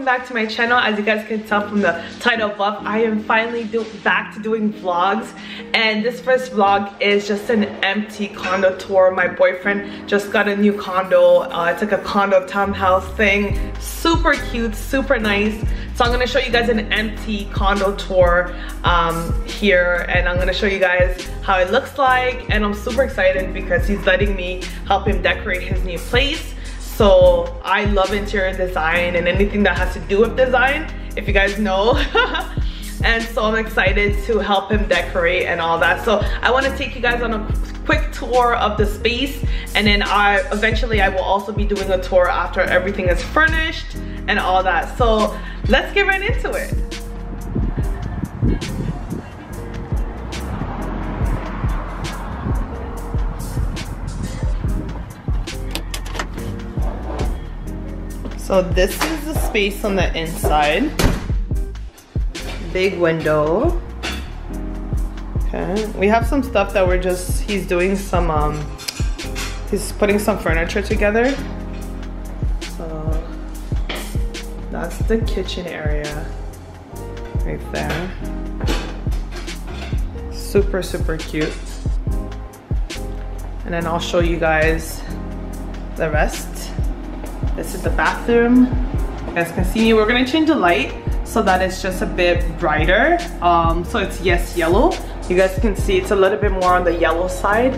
back to my channel. As you guys can tell from the title above, I am finally back to doing vlogs, and this first vlog is just an empty condo tour. My boyfriend just got a new condo. It's like a condo townhouse thing, super cute, super nice. So I'm gonna show you guys an empty condo tour here, and I'm gonna show you guys how it looks like. And I'm super excited because he's letting me help him decorate his new place. So I love interior design and anything that has to do with design, if you guys know. And so I'm excited to help him decorate and all that. So I want to take you guys on a quick tour of the space, and then eventually I will also be doing a tour after everything is furnished and all that. So let's get right into it. So this is the space on the inside. Big window. Okay, we have some stuff that he's doing some, he's putting some furniture together. So that's the kitchen area right there. Super, super cute. And then I'll show you guys the rest. This is the bathroom. You guys can see we're gonna change the light so that it's just a bit brighter. So it's yes yellow. You guys can see it's a little bit more on the yellow side,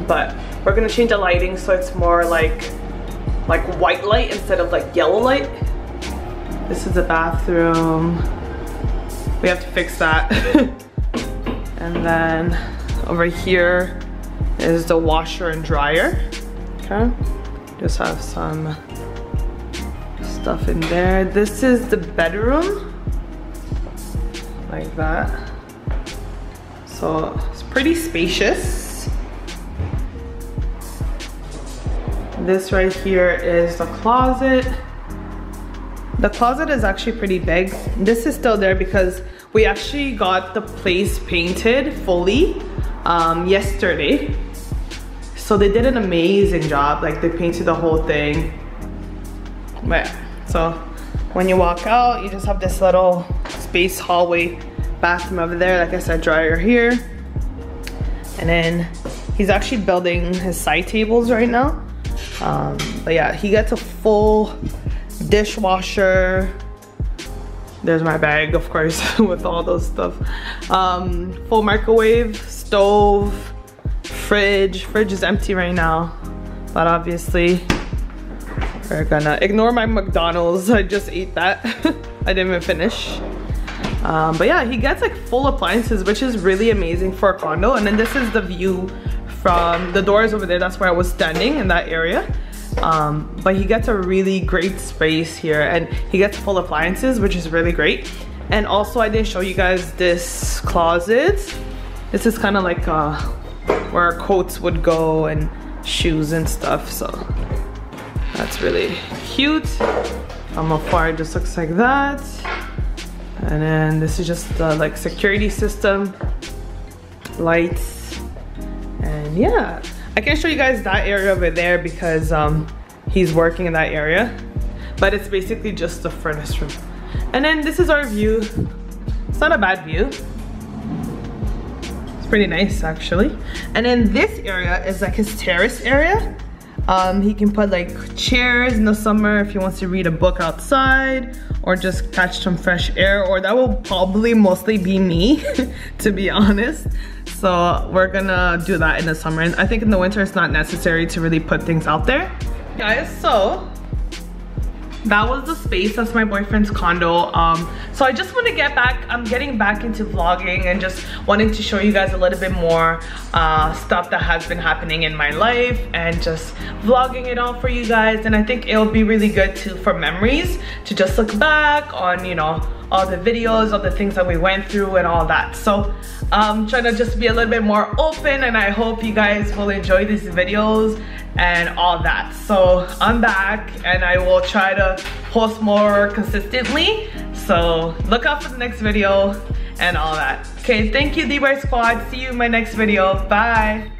but we're gonna change the lighting so it's more like white light instead of like yellow light. This is the bathroom. We have to fix that. And then over here is the washer and dryer. Okay. Just have some stuff in there. This is the bedroom, like that. So it's pretty spacious. This right here is the closet. The closet is actually pretty big. This is still there because we actually got the place painted fully yesterday. So they did an amazing job. Like, they painted the whole thing. But yeah, so when you walk out, you just have this little space hallway bathroom over there. Like I said, dryer here. And then he's actually building his side tables right now. But yeah, he gets a full dishwasher. There's my bag, of course, with all those stuff. Full microwave, stove, fridge is empty right now, but obviously we're gonna ignore my McDonald's. I just ate that. I didn't even finish. But yeah, he gets like full appliances, which is really amazing for a condo. And then this is the view from the doors over there. That's where I was standing, in that area. But he gets a really great space here, and he gets full appliances, which is really great. And also, I didn't show you guys this closet. This is kind of like where coats would go and shoes and stuff, so that's really cute. From afar it just looks like that. And then this is just the like security system, lights, and yeah, I can't show you guys that area over there because he's working in that area, but it's basically just the furnace room. And then this is our view. It's not a bad view. Pretty nice actually. And then this area is like his terrace area. He can put like chairs in the summer if he wants to read a book outside or just catch some fresh air, or that will probably mostly be me to be honest. So we're gonna do that in the summer, and I think in the winter it's not necessary to really put things out there. Guys, so that was the space. That's my boyfriend's condo. So I just want to get back, I'm getting back into vlogging and just wanting to show you guys a little bit more stuff that has been happening in my life, and just vlogging it all for you guys. And I think it'll be really good for memories, to just look back on, you know, all the videos, all the things that we went through and all that. So I'm trying to just be a little bit more open, and I hope you guys will enjoy these videos and all that. So I'm back, and I will try to post more consistently. So look out for the next video and all that. Okay, thank you, DBRIGHT Squad. See you in my next video. Bye.